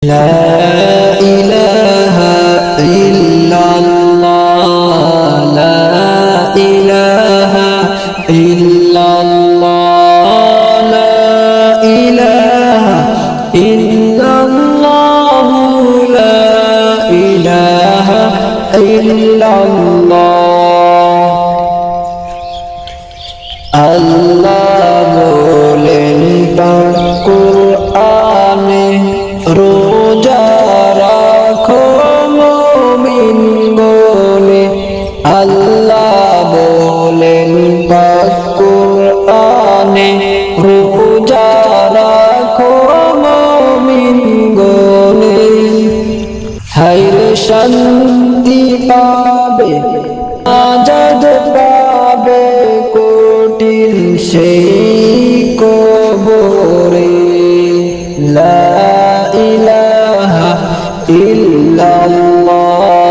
لا إله إلا الله لا إله إلا الله لا إله إلا الله لا إله إلا الله আল্লাহ বলেন তার কুরআনে রোজা রাখো মুমিন বলে আল্লাহ বলেন পাক কুরআনে রোজা রাখো মুমিন বলে হায়রে শান্তি পাবে আজাদ পাবে কঠিন সেই কবরে লা ইলাহা ইল্লাল্লাহ